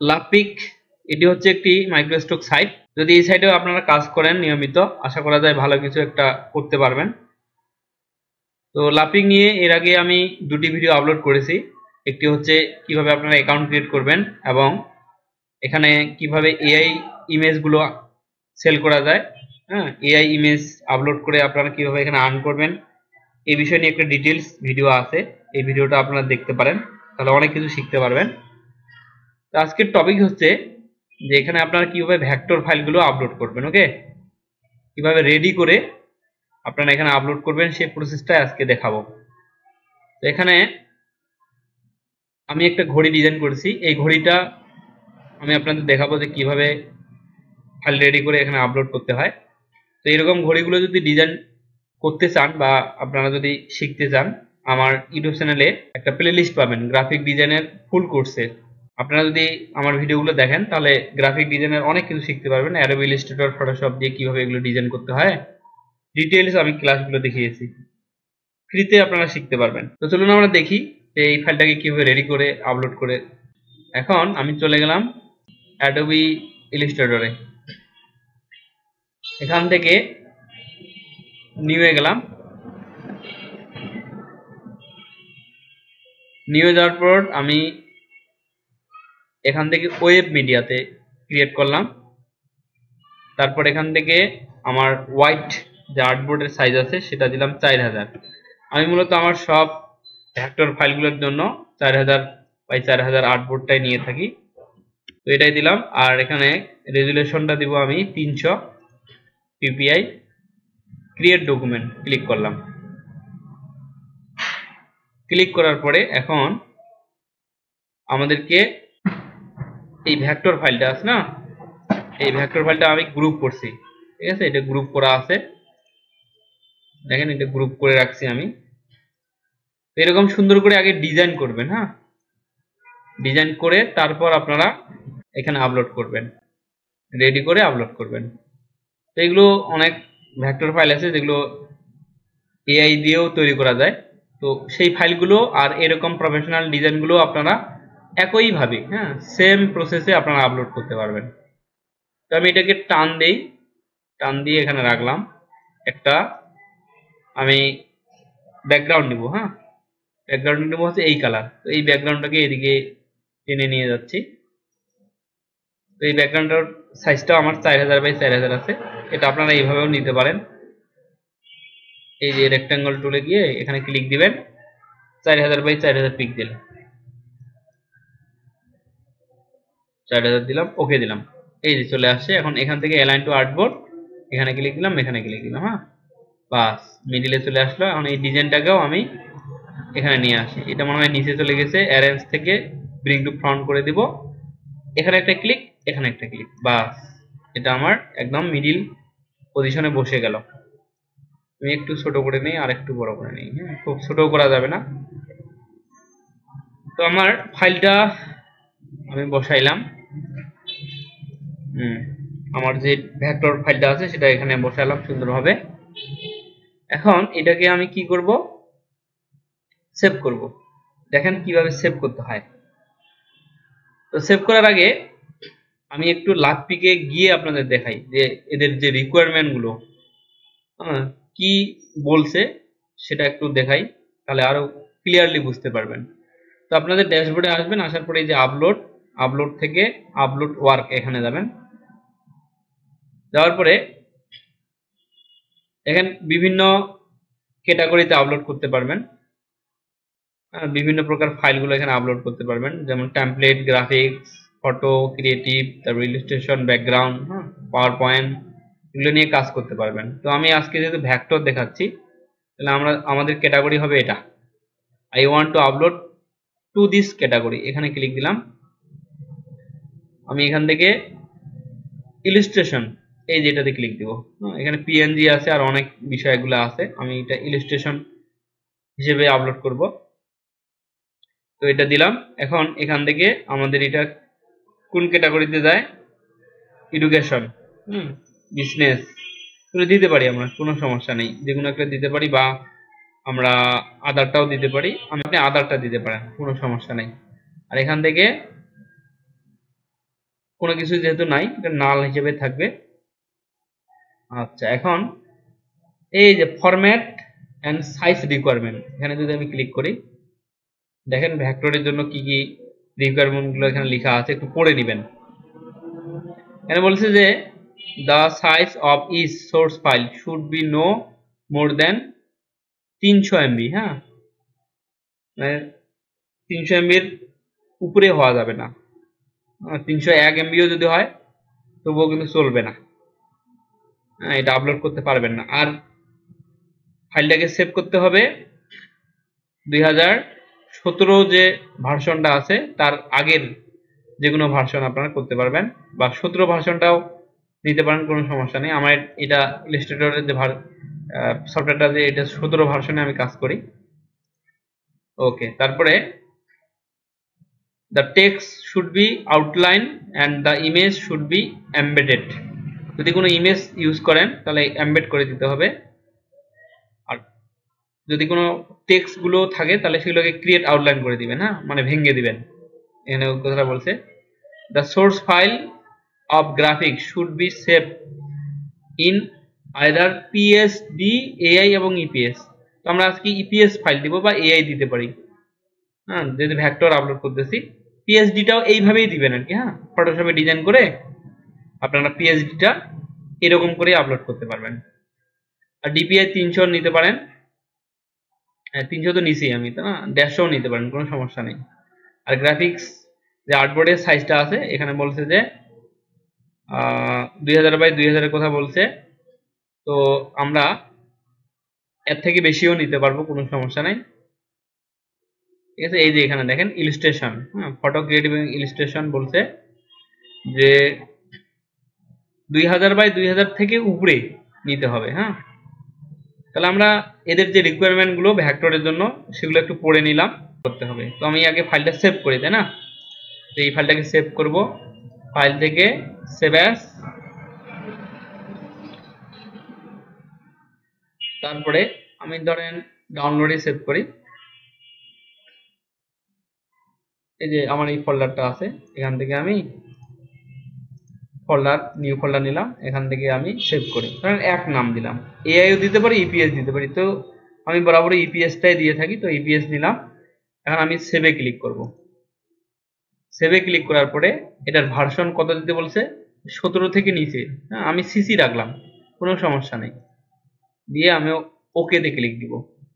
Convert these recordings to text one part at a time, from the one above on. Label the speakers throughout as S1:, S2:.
S1: লাপিক এটি হচ্ছে একটি মাইক্রোস্টক সাইট। যদি এই সাইটেও আপনারা কাজ করেন নিয়মিত, আশা করা যায় ভালো কিছু একটা করতে পারবেন। তো লাপিক নিয়ে এর আগে আমি দুটি ভিডিও আপলোড করেছি। একটি হচ্ছে কিভাবে আপনারা অ্যাকাউন্ট ক্রিয়েট করবেন এবং এখানে কিভাবে এআই ইমেজগুলো সেল করা যায়, হ্যাঁ, এআই ইমেজ আপলোড করে আপনারা কিভাবে এখানে আর্ন করবেন এই বিষয় নিয়ে একটা ডিটেলস ভিডিও আছে। এই ভিডিওটা আপনারা দেখতে পারেন, তাহলে অনেক কিছু শিখতে পারবেন। তো আজকের টপিক হচ্ছে যে এখানে আপনারা কিভাবে ভেক্টর ফাইলগুলো আপলোড করবেন। ওকে, কিভাবে রেডি করে আপনারা এখানে আপলোড করবেন সেই প্রসেসটা আজকে দেখাবো। তো এখানে আমি একটা ঘড়ি ডিজাইন করেছি, এই ঘড়িটা আমি আপনাদের দেখাবো যে কিভাবে ফাইল রেডি করে এখানে আপলোড করতে হয়। তো এরকম ঘড়িগুলো যদি ডিজাইন করতে চান বা আপনারা যদি শিখতে চান, আমার ইউটিউব চ্যানেলে একটা প্লেলিস্ট পাবেন গ্রাফিক ডিজাইনের ফুল কোর্সের। আপনারা যদি আমার ভিডিওগুলো দেখেন তাহলে গ্রাফিক ডিজাইনের অনেক কিছু শিখতে পারবেন। অ্যাডোবি ইলাস্ট্রেটর, ফটোশপ দিয়ে কিভাবে এগুলো ডিজাইন করতে হয় ডিটেইলস আমি ক্লাসগুলো দেখিয়েছি, ফ্রিতে আপনারা শিখতে পারবেন। তো চলুন আমরা দেখি যে এই ফাইলটাকে কিভাবে রেডি করে আপলোড করে। এখন আমি চলে গেলাম অ্যাডোবি ইলাস্ট্রেটরে, এখান থেকে নিউয়ে গেলাম। নিউয়ে যাওয়ার পর আমি এখান থেকে ওয়েব মিডিয়াতে ক্রিয়েট করলাম। তারপর এখান থেকে আমার হোয়াইট যে আর্টবোর্ডের সাইজ আছে সেটা দিলাম 4000। আমি মূলত আমার সব ভেক্টর ফাইলগুলোর জন্য 4000 বাই 4000 আর্টবোর্ডটাই নিয়ে থাকি, তো এটাই দিলাম। আর এখানে রেজুলেশনটা দিব আমি 300 পিপিআই। ক্রিয়েট ডকুমেন্ট ক্লিক করলাম। ক্লিক করার পরে এখন আমাদেরকে এই ভেক্টর ফাইলটা আছে না, এই ভেক্টর ফাইলটা আমি গ্রুপ করছি, ঠিক আছে, এটা গ্রুপ করা আছে, দেখেন এটা গ্রুপ করে রাখছি আমি। এরকম সুন্দর করে আগে ডিজাইন করবেন, হ্যাঁ, ডিজাইন করে তারপর আপনারা এখানে আপলোড করবেন, রেডি করে আপলোড করবেন। তো এগুলো অনেক ভেক্টর ফাইল আছে যেগুলো এআই দিয়েও তৈরি করা যায়। তো সেই ফাইলগুলো আর এরকম প্রফেশনাল ডিজাইনগুলো আপনারা একইভাবে, হ্যাঁ, সেম প্রসেসে আপনারা আপলোড করতে পারবেন। তো আমি এটাকে টান দেই, টান দিয়ে এখানে রাখলাম। একটা আমি ব্যাকগ্রাউন্ড নিব, হ্যাঁ, ব্যাকগ্রাউন্ড নিব হচ্ছে এই কালার। তো এই ব্যাকগ্রাউন্ডটাকে এদিকে টেনে নিয়ে যাচ্ছি। তো এই ব্যাকগ্রাউন্ডটার সাইজটাও আমার 4000 বাই 4000 আছে, এটা আপনারা এইভাবেও নিতে পারেন। এই যে রেক্টাঙ্গল টুলে গিয়ে এখানে ক্লিক দিবেন, 4000 বাই 4000 পিক্সেল, 4000 দিলাম, ওকে দিলাম, এই যে চলে আসছে। এখন এখান থেকে অ্যালাইন টু আর্টবোর্ড এখানে ক্লিক দিলাম, এখানে ক্লিক দিলাম, হ্যাঁ, বাস মিডিলে চলে আসলো। এখন এই ডিজাইনটাকেও আমি এখানে নিয়ে আসি, এটা মনে হয় নিচে চলে গেছে, অ্যারেঞ্জ থেকে ব্রিং টু ফ্রন্ট করে দিব, এখানে একটা ক্লিক, এখানে একটা ক্লিক, বাস এটা আমার একদম মিডিল পজিশনে বসে গেল। আমি একটু ছোট করে নিই আর একটু বড় করে নিই, হ্যাঁ, খুব ছোট করা যাবে না। তো আমার ফাইলটা আমি বসাইলাম, আমার যে ভেক্টর ফাইলটা আছে সেটা এখানে বসালাম সুন্দরভাবে। এখন এটাকে আমি কি করব, সেভ করব। দেখেন কিভাবে সেভ করতে হয়। তো সেভ করার আগে আমি একটু লাকপিকে গিয়ে আপনাদের দেখাই যে এদের যে রিকোয়ারমেন্ট গুলো কি বলছে সেটা একটু দেখাই, তাহলে আরো ক্লিয়ারলি বুঝতে পারবেন। তো আপনাদের ড্যাশবোর্ডে আসবেন, আসার পরে এই যে আপলোড, আপলোড থেকে আপলোড ওয়ার্ক এখানে যাবেন। যাওয়ার পরে এখানে বিভিন্ন ক্যাটাগরিতে আপলোড করতে পারবেন, বিভিন্ন প্রকার ফাইলগুলো এখানে আপলোড করতে পারবেন, যেমন টেমপ্লেট, গ্রাফিক্স, ফটো, ক্রিয়েটিভ, তারপর ইলাস্ট্রেশন, ব্যাকগ্রাউন্ড, পাওয়ার পয়েন্ট, এগুলো নিয়ে কাজ করতে পারবেন। তো আমি আজকে যেহেতু ভেক্টর দেখাচ্ছি তাহলে আমাদের ক্যাটাগরি হবে এটা, I want to upload to this category, এখানে ক্লিক দিলাম। আমি এখান থেকে ইলাস্ট্রেশন এই যেটাতে ক্লিক দিব, এখানে পিএনজি আছে আর অনেক বিষয়গুলো আছে, আমি এটা ইলাস্ট্রেশন হিসেবে আপলোড করব। তো এটা দিলাম। এখন এখান থেকে আমাদের এটা কোন ক্যাটাগরিতে যায়, এডুকেশন, বিজনেস, দিতে পারি আমরা, কোনো সমস্যা নেই, যে কোনো একটা দিতে পারি, বা আমরা আদারটাও দিতে পারি, আপনি আদারটা দিতে পারেন, কোনো সমস্যা নেই। আর এখান থেকে কোনো কিছু যেহেতু নাই, এটা নাল হিসেবে থাকবে। আচ্ছা, এখন এই যে ফরম্যাট এন্ড সাইজ রিকোয়ারমেন্ট, এখানে যদি আমি ক্লিক করি, দেখেন ভেক্টরের জন্য কি কি রিকোয়ারমেন্ট গুলো এখানে লেখা আছে, একটু পড়ে নেবেন। এখানে বলছে যে the size of each source file should be no more than 300 MB। হ্যাঁ, মানে 300 MB এর উপরে হওয়া যাবে না। 301 MB ও যদি হয় তবুও কিন্তু চলবে না, এটা আপলোড করতে পারবেন না। আর ফাইলটাকে সেভ করতে হবে 2017 যে ভার্সনটা আছে তার আগের যে কোনো ভার্সন আপনারা করতে পারবেন, বা 17 ভার্সনটাও নিতে পারেন, কোনো সমস্যা নেই। আমার এটা ইলাস্ট্রেটরের যে সফটওয়্যারটা, যে এটা 17 ভার্সনে আমি কাজ করি। ওকে, তারপরে the text should be outline and the image should be embedded। যদি কোনো ইমেজ ইউজ করেন তাহলে এমবেড করে দিতে হবে, আর যদি কোনো টেক্সট গুলো থাকে তাহলে সেগুলোকে ক্রিয়েট আউটলাইন করে দিবেন। হ্যাঁ, মানে ভেঙে দিবেন। এখানে কথাটা বলছে the source file of graphics should be saved in either PSD, AI এবং EPS। তো আমরা আজকে EPS ফাইল দিব বা AI দিতে পারি। হ্যাঁ, যদি ভেক্টর আপলোড করতেছি, PSD-টাও এইভাবেই দিবেন আর কি। হ্যাঁ, ফটোশপে ডিজাইন করে আপনারা PSD-টা এরকম করে আপলোড করতে পারবেন। আর DPI 300 নিতে পারেন, 300 তো নিছি আমি, তো না, 150 নিতে পারেন, কোনো সমস্যা নেই। আর গ্রাফিক্স যে আর্টবোর্ডের সাইজটা আছে, এখানে বলছে যে 2000 বাই 2000 এর কথা বলছে, তো আমরা এর থেকে বেশিও নিতে পারবো, কোনো সমস্যা নাই। ঠিক আছে, এই যে এখানে দেখেন ইলাস্ট্রেশন, হ্যাঁ, ফটো ক্রিয়েটিভ ইলাস্ট্রেশন বলছে যে 2000 বাই 2000 থেকে উপরে নিতে হবে। হ্যাঁ, তাহলে আমরা এদের যে রিকোয়ারমেন্ট গুলো ভেক্টরের জন্য সেগুলো একটু পড়ে নিলাম, করতে হবে। তো আমি আগে ফাইলটা সেভ করি, তাই না? তো এই ফাইলটাকে সেভ করব, ফাইল থেকে সেভ অ্যাজ, তারপরে আমি ধরেন ডাউনলোডে সেভ করি। এই যে আমার এই ফোল্ডারটা আছে, এখান থেকে আমি নিউ ফোল্ডার নিলাম, এখান থেকে আমি সেভ করি, কারণ এক নাম দিলাম, এআইও দিতে পারি, ইপিএস দিতে পারি। তো আমি বরাবরই ইপিএসটাই দিয়ে থাকি, তো ইপিএস দিলাম। এখন আমি সেভে ক্লিক করব। সেভে ক্লিক করার পরে এটার ভার্সন কত দিতে বলছে, 17 থেকে নিচে। হ্যাঁ, আমি সিসি রাখলাম, কোনো সমস্যা নেই। দিয়ে আমি ওকেতে ক্লিক দিব,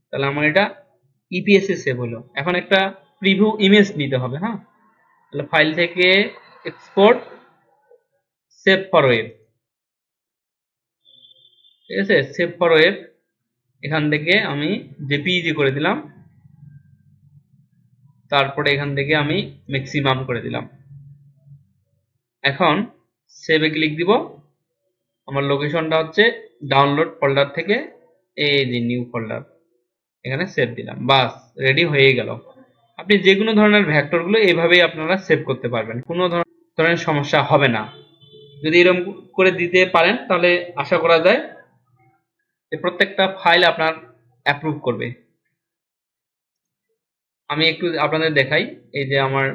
S1: তাহলে আমার এটা ইপিএস এ সেভ হলো। এখন একটা প্রিভিউ ইমেজ নিতে হবে। হ্যাঁ, তাহলে ফাইল থেকে এক্সপোর্ট, সেভ ফর ওয়েব। ঠিক আছে, সেভ ফর ওয়েব, এখান থেকে আমি জেপিইজি করে দিলাম, তারপরে এখান থেকে আমি ম্যাক্সিমাম করে দিলাম। এখন সেভে ক্লিক দিব। আমার লোকেশনটা হচ্ছে ডাউনলোড ফোল্ডার থেকে এই যে নিউ ফোল্ডার, এখানে সেভ দিলাম, বাস রেডি হয়ে গেল। আপনি যে কোনো ধরনের ভেক্টরগুলো এইভাবেই আপনারা সেভ করতে পারবেন, কোনো ধরনের সমস্যা হবে না। যদি এরকম করে দিতে পারেন তাহলে আশা করা যায় যে প্রত্যেকটা ফাইল আপনার অ্যাপ্রুভ করবে। আমি একটু আপনাদের দেখাই, এই যে আমার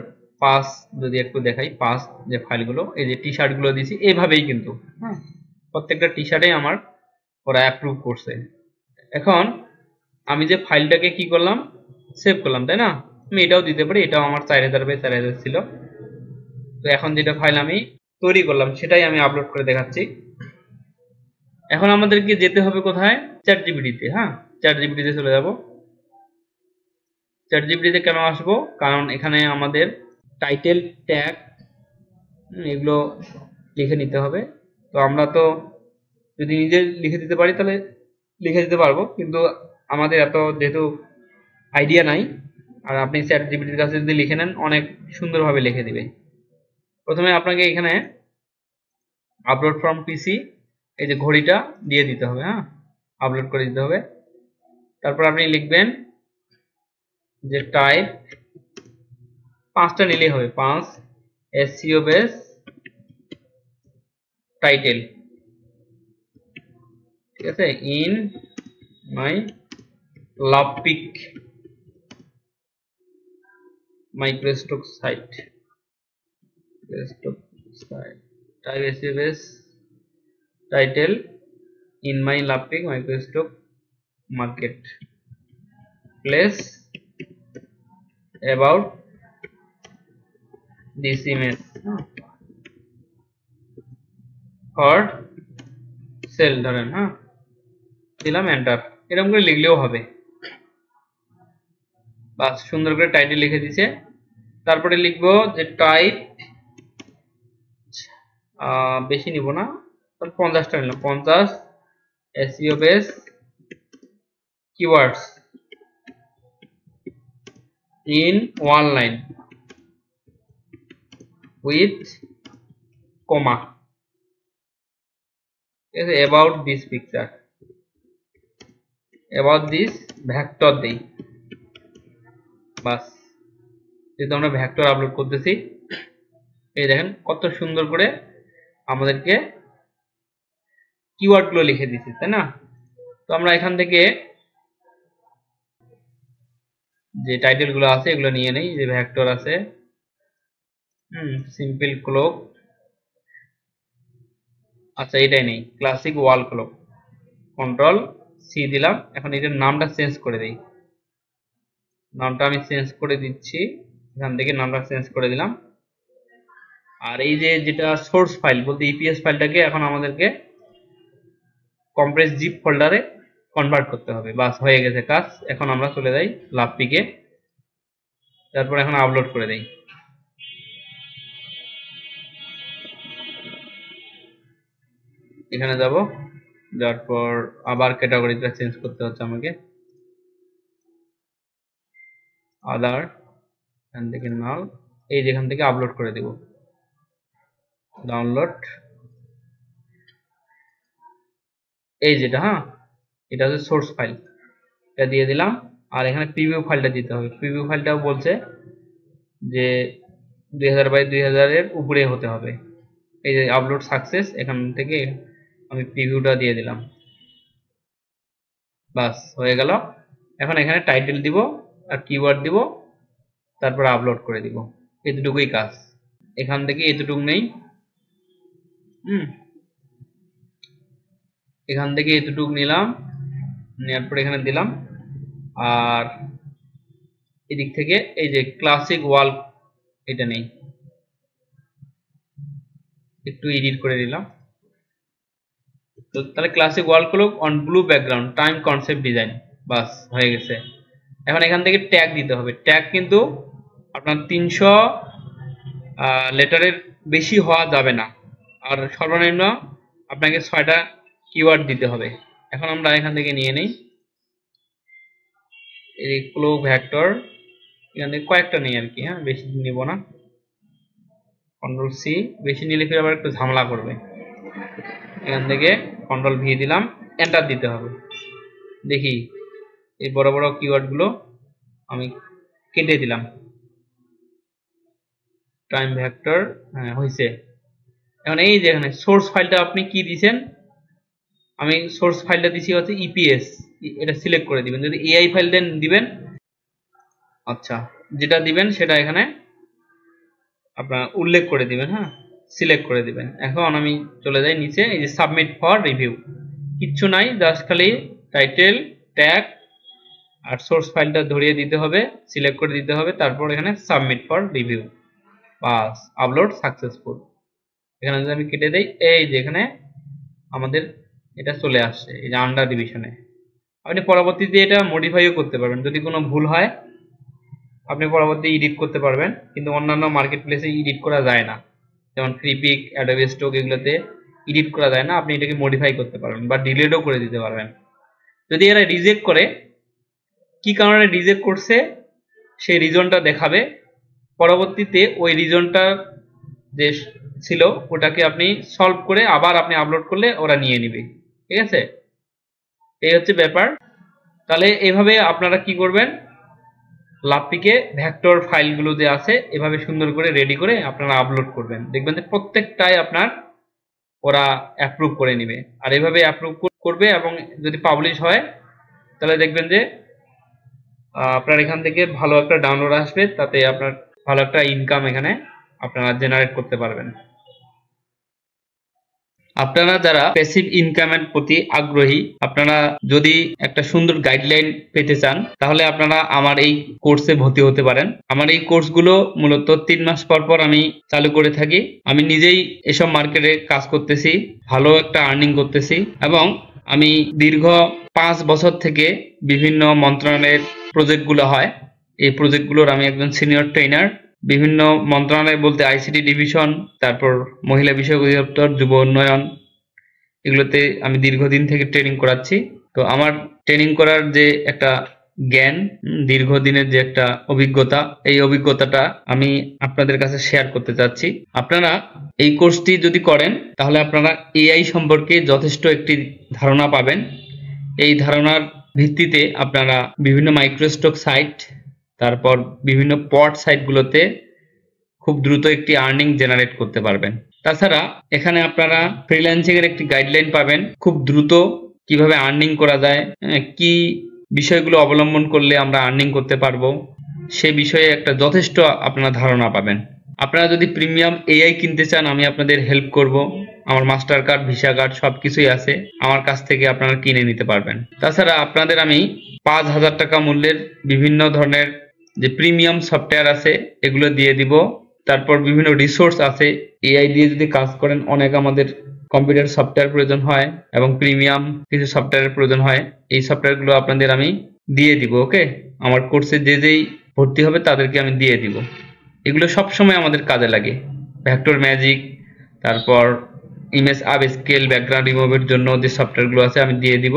S1: পাস, যদি একটু দেখাই পাস যে ফাইলগুলো, এই যে টি শার্ট গুলো দিয়েছি এইভাবেই, কিন্তু হ্যাঁ, প্রত্যেকটা টি শার্টে আমার ওরা অ্যাপ্রুভ করছে। এখন আমি যে ফাইলটাকে কি করলাম, সেভ করলাম, তাই না? আমি এটাও দিতে পারি, এটাও আমার 4000 বাই 4000 ছিল। তো এখন যেটা ফাইল আমি তৈরি করলাম সেটাই আমি আপলোড করে দেখাচ্ছি। এখন আমাদেরকে যেতে হবে কোথায়, চ্যাট জিপিটিতে। হ্যাঁ, চ্যাট জিপিটিতে চলে যাব। চ্যাট জিপিটিতে কেন আসবো, কারণ এখানে আমাদের টাইটেল, ট্যাগ, এগুলো লিখে নিতে হবে। তো আমরা তো যদি নিজে লিখে দিতে পারি তাহলে লিখে দিতে পারবো, কিন্তু আমাদের এত যেহেতু আইডিয়া নাই। আর আপনি চ্যাট জিপিটির কাছে যদি লিখে নেন, অনেক সুন্দরভাবে লিখে দিবে। প্রথমে আপনাকে এখানে আপলোড ফ্রম পিসি, এই যে ঘড়িটা দিয়ে দিতে হবে। হ্যাঁ, আপলোড করে দিতে হবে। তারপর আপনি লিখবেন যে টাইপ, 5টা নিলেই হবে, 5 এসইও বেস টাইটেল। ঠিক আছে, in my Lovepik microstock site, type SVS title in my LovePick microstock market place about this image for sell ধরেন, হ্যাঁ দিলাম এন্টার। এরকম করে লিখলেও হবে। বাস সুন্দর করে টাইটেল লিখে দিছে। তারপরে লিখবো যে টাইপ, বেশি নিব না, 50টা নিলাম, 50 SEO base keywords in one line with comma about this picture, about this vector দেই। বাস যেহেতু আমরা ভেক্টর আপলোড করতেছি, এই দেখেন কত সুন্দর করে আমাদেরকে কিওয়ার্ড গুলো লিখে দিচ্ছে, তাই না? তো আমরা এখান থেকে যে টাইটেল গুলো আছে এগুলো নিয়ে নেই। যে ভেক্টর আছে, সিম্পল ক্লোক, আচ্ছা এটাই নেই, ক্লাসিক ওয়াল ক্লোক, কন্ট্রোল সি দিলাম। এখন এটার নামটা চেঞ্জ করে দেই। নামটা আমি চেঞ্জ করে দিচ্ছি, এখান থেকে নামটা চেঞ্জ করে দিলাম। আর এই যে যেটা সোর্স ফাইল বলতে ইপিএস ফাইলটাকে এখন আমাদেরকে কম্প্রেস জিপ ফোল্ডারে কনভার্ট করতে হবে। বাস হয়ে গেছে কাজ। এখন আমরা চলে যাই লাভপিকে, তারপর এখন আপলোড করে দেই। এখানে যাব, যাওয়ার পর আবার ক্যাটাগরিটা চেঞ্জ করতে হচ্ছে আমাকে, আদার, এখান থেকে নাল, এই যেখান থেকে আপলোড করে দেব, ডাউনলোড, এই যেটা, হ্যাঁ এটা হচ্ছে সোর্স ফাইল, এটা দিয়ে দিলাম। আর এখানে প্রিভিউ ফাইলটা দিতে হবে। প্রিভিউ ফাইলটাও বলছে যে 2000 বাই 2000 এর উপরে হতে হবে। এই যে আপলোড সাকসেস, এখান থেকে আমি প্রিভিউটা দিয়ে দিলাম। বাস হয়ে গেল। এখন এখানে টাইটেল দিব আর কিওয়ার্ড দিব, তারপর আপলোড করে দিব। এতটুকুই কাজ। এখান থেকে এতটুকু নেই, এখান থেকে এতটুকু নিলাম, নেওয়ার পর এখানে দিলাম। আর এদিক থেকে এই যে ক্লাসিক ওয়াল, এটা নেই, একটু এডিট করে দিলাম। তো তাহলে classic wall clock on blue background time concept design, বাস হয়ে গেছে। এখন এখান থেকে ট্যাগ দিতে হবে। ট্যাগ কিন্তু আপনার 300 লেটারের বেশি হওয়া যাবে না, আর সর্বনিম্ন আপনাকে 6টা কিওয়ার্ড দিতে হবে। এখন আমরা এখান থেকে নিয়ে নেই এই ক্লোক ভেক্টর, এখান থেকে কয়েকটা নেই আর কি, হ্যাঁ বেশি নিব না। কন্ট্রোল সি, বেশি নিলে ফিরে আবার একটু ঝামেলা করবে। এখান থেকে কন্ট্রোল ভি দিলাম, এন্টার দিতে হবে। দেখি এই বড় বড় কিওয়ার্ড গুলো আমি কেটে দিলাম। টাইম ভেক্টর, হ্যাঁ হয়েছে। এখন এই যে এখানে সোর্স ফাইলটা আপনি কি দিয়েছেন, আমি সোর্স ফাইলটা দিছি হচ্ছে ইপিএস, এটা সিলেক্ট করে দিবেন। যদি এআই ফাইল দেন দিবেন, আচ্ছা যেটা দিবেন সেটা এখানে আপনার উল্লেখ করে দিবেন, হ্যাঁ সিলেক্ট করে দিবেন। এখন আমি চলে যাই নিচে, এই যে সাবমিট ফর রিভিউ, কিচ্ছু নাই, জাস্ট খালি টাইটেল, ট্যাগ আর সোর্স ফাইলটা ধরিয়ে দিতে হবে, সিলেক্ট করে দিতে হবে, তারপর এখানে submit for review, bus upload successful. এখানে যদি আমি কেটে দেই, এই যে এখানে আমাদের এটা চলে আসছে এই যে আন্ডার ডিভিশনে। আপনি পরবর্তীতে এটা মডিফাইও করতে পারবেন, যদি কোনো ভুল হয় আপনি পরবর্তী এডিট করতে পারবেন, কিন্তু অন্যান্য মার্কেট প্লেসে এডিট করা যায় না, যেমন ফ্রিপিক, অ্যাডোবি স্টক, এগুলোতে এডিট করা যায় না। আপনি এটাকে মডিফাই করতে পারবেন বা ডিলিটও করে দিতে পারবেন। যদি এরা রিজেক্ট করে, কি কারণে রিজেক্ট করছে সেই রিজনটা দেখাবে, পরবর্তীতে ওই রিজনটা যে ছিল ওটাকে আপনি সলভ করে আবার আপনি আপলোড করলে ওরা নিয়ে নেবে, ঠিক আছে? এই হচ্ছে ব্যাপার। তাহলে এভাবে আপনারা কি করবেন, লাভপিকে ভেক্টর ফাইলগুলো যে আছে এভাবে সুন্দর করে রেডি করে আপনারা আপলোড করবেন, দেখবেন যে প্রত্যেকটাই আপনার ওরা অ্যাপ্রুভ করে নেবে। আর এভাবে অ্যাপ্রুভ করবে এবং যদি পাবলিশ হয় তাহলে দেখবেন যে আপনার এখান থেকে ভালো একটা ডাউনলোড আসবে, তাতে আপনার ভালো একটা ইনকাম এখানে আপনারা জেনারেট করতে পারবেন। আপনারা যারা প্যাসিভ ইনকামের প্রতি আগ্রহী, আপনারা যদি একটা সুন্দর গাইডলাইন পেতে চান, তাহলে আপনারা আমার এই কোর্সে ভর্তি হতে পারেন। আমার এই কোর্সগুলো মূলত 3 মাস পর পর আমি চালু করে থাকি। আমি নিজেই এসব মার্কেটে কাজ করতেছি, ভালো একটা আর্নিং করতেছি, এবং আমি দীর্ঘ 5 বছর থেকে বিভিন্ন মন্ত্রণালয়ের প্রজেক্টগুলো হয়, এই প্রজেক্টগুলোর আমি একজন সিনিয়র ট্রেনার। বিভিন্ন মন্ত্রণালয় বলতে আইসিটি ডিভিশন, তারপর মহিলা বিষয়ক অধিদপ্তর, যুব উন্নয়ন, এগুলোতে আমি দীর্ঘদিন থেকে ট্রেনিং করাচ্ছি। তো আমার ট্রেনিং করার যে একটা জ্ঞান, দীর্ঘদিনের যে একটা অভিজ্ঞতা, এই অভিজ্ঞতাটা আমি আপনাদের কাছে শেয়ার করতে চাচ্ছি। আপনারা এই কোর্সটি যদি করেন, তাহলে আপনারা এআই সম্পর্কে যথেষ্ট একটি ধারণা পাবেন। এই ধারণার ভিত্তিতে আপনারা বিভিন্ন মাইক্রোস্টক সাইট, তারপর বিভিন্ন পড সাইটগুলোতে খুব দ্রুত একটি আর্নিং জেনারেট করতে পারবেন। তাছাড়া এখানে আপনারা ফ্রিল্যান্সিং এর একটি গাইডলাইন পাবেন, খুব দ্রুত কিভাবে আর্নিং করা যায়, কি বিষয়গুলো অবলম্বন করলে আমরা আর্নিং করতে পারবো, সে বিষয়ে একটা যথেষ্ট আপনারা ধারণা পাবেন। আপনারা যদি প্রিমিয়াম এআই কিনতে চান, আমি আপনাদের হেল্প করব। আমার মাস্টার কার্ড, ভিসা কার্ড সবকিছুই আছে, আমার কাছ থেকে আপনারা কিনে নিতে পারবেন। তাছাড়া আপনাদের আমি 5,000 টাকা মূল্যের বিভিন্ন ধরনের যে প্রিমিয়াম সফটওয়্যার আছে এগুলো দিয়ে দিব। তারপর বিভিন্ন রিসোর্স আছে, এআই দিয়ে যদি কাজ করেন অনেক আমাদের কম্পিউটার সফটওয়্যার প্রয়োজন হয় এবং প্রিমিয়াম কিছু সফটওয়্যারের প্রয়োজন হয়। এই সফটওয়্যারগুলো আপনাদের আমি দিয়ে দিব। ওকে, আমার কোর্সে যেই ভর্তি হবে তাদেরকে আমি দিয়ে দিব। এগুলো সবসময় আমাদের কাজে লাগে। ভেক্টর ম্যাজিক, তারপর ইমেজ আপস্কেল, ব্যাকগ্রাউন্ড রিমুভের জন্য যে সফটওয়্যারগুলো আছে আমি দিয়ে দিব।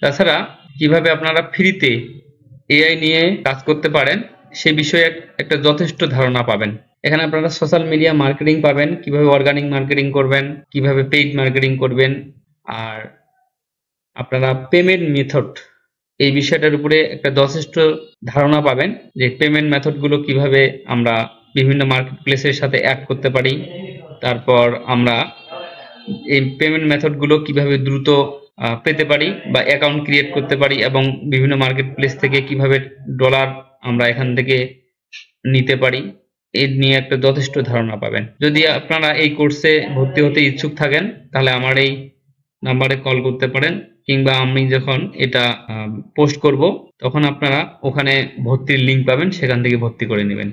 S1: তাছাড়া কিভাবে আপনারা ফ্রিতে এআই নিয়ে কাজ করতে পারেন সে বিষয়ে একটা যথেষ্ট ধারণা পাবেন। এখানে আপনারা সোশ্যাল মিডিয়া মার্কেটিং পাবেন, কিভাবে অর্গানিক মার্কেটিং করবেন, কিভাবে পেইড মার্কেটিং করবেন, আর আপনারা পেমেন্ট মেথড, এই বিষয়টার উপরে একটা যথেষ্ট ধারণা পাবেন যে পেমেন্ট মেথডগুলো কিভাবে আমরা বিভিন্ন মার্কেট প্লেসের সাথে অ্যাড করতে পারি। তারপর আমরা এই পেমেন্ট মেথডগুলো কিভাবে দ্রুত পেতে পারি বা অ্যাকাউন্ট ক্রিয়েট করতে পারি, এবং বিভিন্ন মার্কেট প্লেস থেকে কিভাবে ডলার আমরা এখান থেকে নিতে পারি, এই নিয়ে একটা যথেষ্ট ধারণা পাবেন। যদি আপনারা এই কোর্সে ভর্তি হতে ইচ্ছুক থাকেন, তাহলে আমার এই নাম্বারে কল করতে পারেন, কিংবা আমি যখন এটা পোস্ট করব তখন আপনারা ওখানে ভর্তির লিঙ্ক পাবেন, সেখান থেকে ভর্তি করে নেবেন।